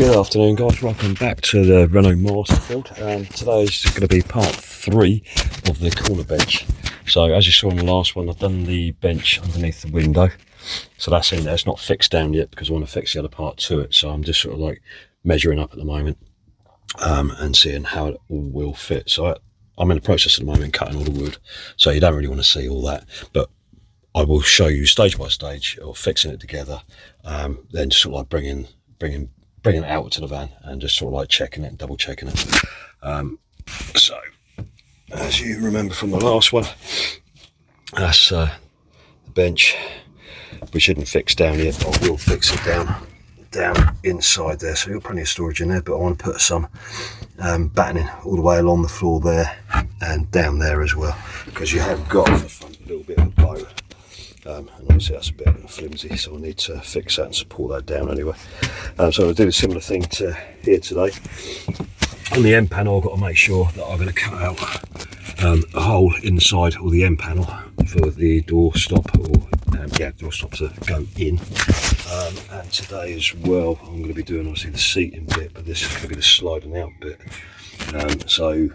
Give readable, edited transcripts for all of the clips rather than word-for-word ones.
Good afternoon, guys. Welcome back to the Renault Masterfield. Today is going to be part 3 of the corner bench. So as you saw in the last one, I've done the bench underneath the window. So that's in there. It's not fixed down yet because I want to fix the other part to it. So I'm just sort of like measuring up at the moment and seeing how it all will fit. So I'm in the process at the moment cutting all the wood. So you don't really want to see all that, but I will show you stage by stage or fixing it together. Then just sort of like bringing it out to the van and just sort of like checking it and double checking it. So as you remember from the last one, that's the bench, which isn't fixed down yet, but I will fix it down inside there. So you've got plenty of storage in there, but I want to put some battening all the way along the floor there and down there as well, because you have got on the front a little bit of a bow. And obviously that's a bit flimsy, so I need to fix that and support that down anyway. So I'll do a similar thing to here today. On the end panel, I've got to make sure that I'm going to cut out a hole inside or the end panel for the door stop, or door stop to go in. And today as well, I'm going to be doing obviously the seating bit, but this is going to be the sliding out bit. So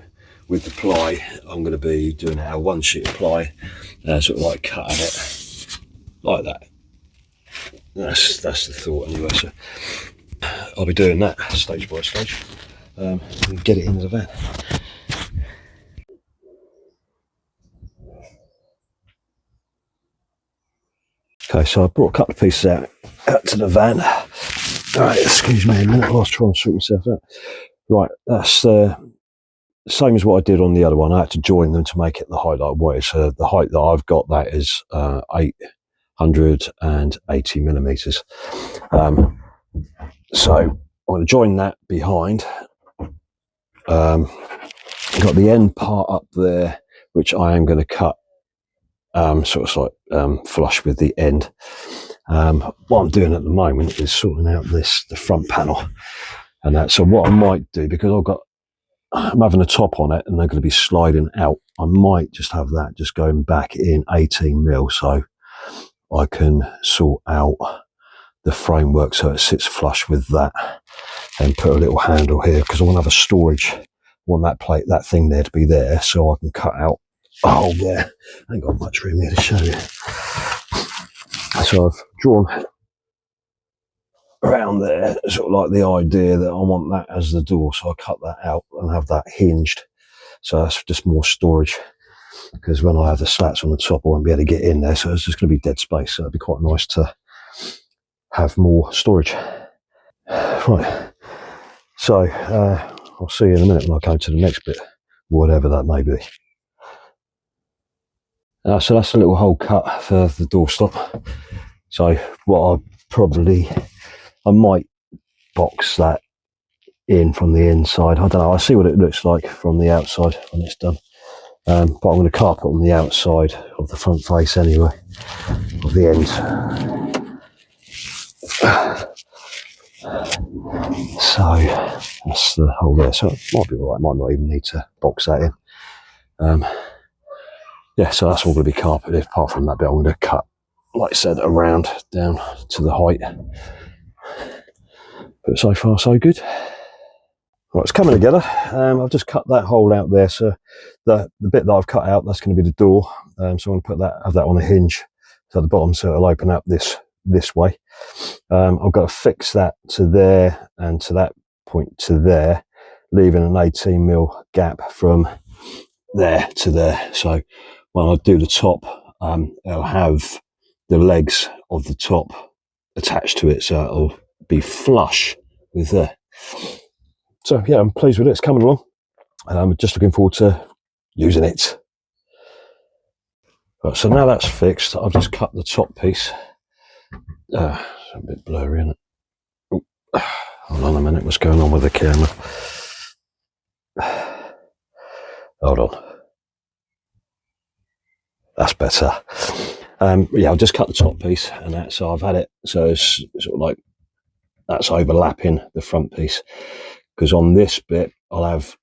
with the ply, I'm going to be doing our one sheet of ply, sort of like cutting it like that. That's the thought anyway. So I'll be doing that stage by stage and get it into the van. Okay, so I brought a couple of pieces out to the van. Alright, excuse me a minute, I'll try and sort myself out. Right, that's the same as what I did on the other one. I had to join them to make it the height that I wanted. So the height that I've got, that is 880 millimeters. So I'm going to join that behind. Got the end part up there, which I am going to cut sort of like flush with the end. What I'm doing at the moment is sorting out the front panel and that. So what I might do, because I'm having a top on it and they're going to be sliding out, I might just have that just going back in 18 mil, so I can sort out the framework so it sits flush with that, and put a little handle here because I want to have a storage. I want that thing there to be there, so I can cut out a hole there. I ain't got much room here to show you. So I've drawn around there, sort of like the idea that I want that as the door, so I cut that out and have that hinged. So that's just more storage, because when I have the slats on the top, I won't be able to get in there, so it's just going to be dead space. So it'd be quite nice to have more storage. Right, so I'll see you in a minute when I go to the next bit, whatever that may be. So that's a little hole cut for the door stop. So what I might box that in from the inside. I don't know, I'll see what it looks like from the outside when it's done. But I'm going to carpet on the outside of the front face anyway, of the end. So that's the hole there. So it might be alright, might not even need to box that in. Yeah, so that's all going to be carpeted. Apart from that bit, I'm going to cut, like I said, around down to the height. But so far, so good. Right, it's coming together. I've just cut that hole out there. So the bit that I've cut out, that's going to be the door. So I'm going to have that on a hinge at the bottom, so it'll open up this way. I've got to fix that to there and to that point to there, leaving an 18 mil gap from there to there. So when I do the top, it'll have the legs of the top attached to it, so it'll be flush with there. So yeah, I'm pleased with it. It's coming along, and I'm just looking forward to using it. Right, so now that's fixed, I've just cut the top piece. It's a bit blurry, isn't it? Oh, hold on a minute, what's going on with the camera? Hold on. That's better. Yeah, I've just cut the top piece and that, so I've had it, so it's sort of like that's overlapping the front piece, because on this bit I'll have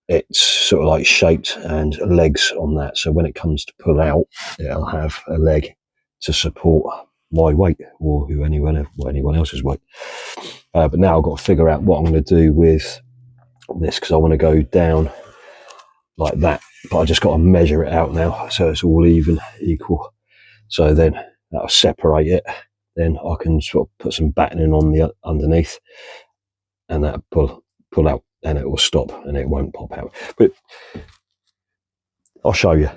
it's sort of like shaped and legs on that, so when it comes to pull out, it'll have a leg to support my weight or anyone else's weight. But now I've got to figure out what I'm going to do with this, because I want to go down like that, but I just got to measure it out now so it's all equal. So then that'll separate it. Then I can sort of put some battening on the underneath, and that'll pull out, and it will stop and it won't pop out. But I'll show you.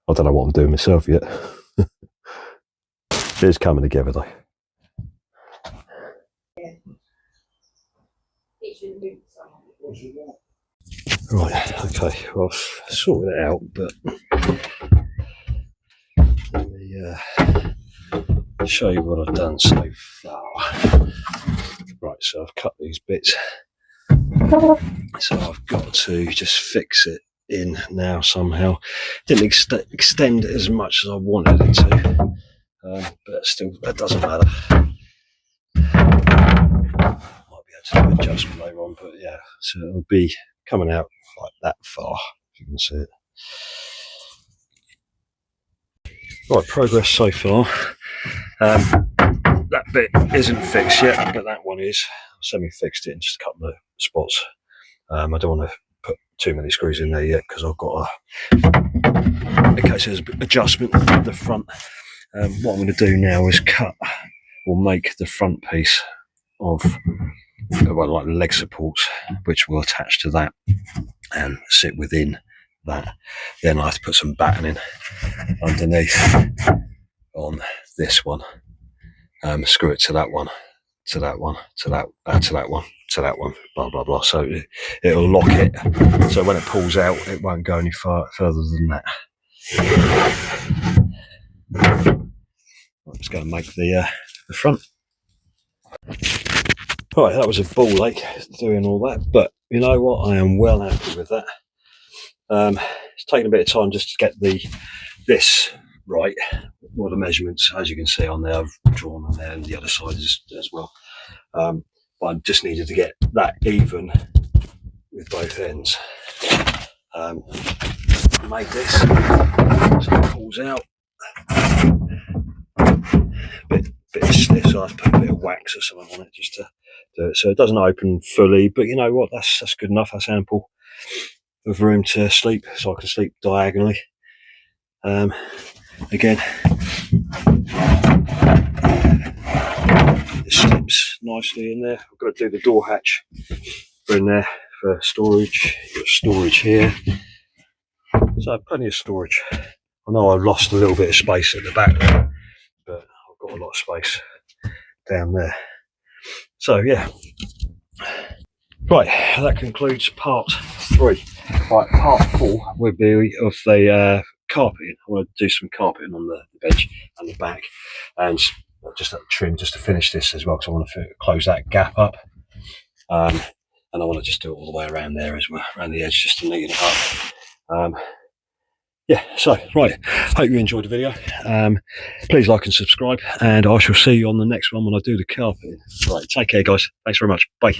I don't know what I'm doing myself yet. It's coming together though. Right, okay, well, I've sorted it out, but let me show you what I've done so far. Right, so I've cut these bits, so I've got to just fix it in now somehow. Didn't extend it as much as I wanted it to, but still, that doesn't matter. Might be able to do an adjustment later on, but yeah, so it'll be coming out like that far, if you can see it. Right, progress so far. That bit isn't fixed yet, but that one is. I semi-fixed it in just a couple of spots. I don't want to put too many screws in there yet, because I've got in case there's an adjustment at the front. What I'm going to do now is cut or make the front piece of like leg supports, which will attach to that and sit within that. Then I have to put some battening underneath on this one, screw it to that one, to that one, to that one, to that one, blah blah blah. So it'll lock it, so when it pulls out it won't go any further than that. I'm just going to make the front. Right, that was a ball ache doing all that, but you know what, I am well happy with that. It's taken a bit of time just to get this right, all the measurements, as you can see on there, I've drawn on there, and the other side as well. But I just needed to get that even with both ends. Made this, so it pulls out. Bit of stiff, so I have to put a bit of wax or something on it just to do it, so it doesn't open fully. But you know what, that's good enough. That's ample of room to sleep, so I can sleep diagonally. Again, it slips nicely in there. I've got to do the door hatch in there for storage. You've got storage here, so plenty of storage. I know I've lost a little bit of space at the back there, but I've got a lot of space down there. So yeah, right, that concludes part 3. Right, part 4 will be of the carpeting. I want to do some carpeting on the bench and the back, and just that trim, just to finish this as well, because I want to close that gap up, and I want to just do it all the way around there as well, around the edge, just to neaten it up. Yeah, so right, hope you enjoyed the video. Please like and subscribe, and I shall see you on the next one when I do the carpeting. Right, take care guys, thanks very much, bye.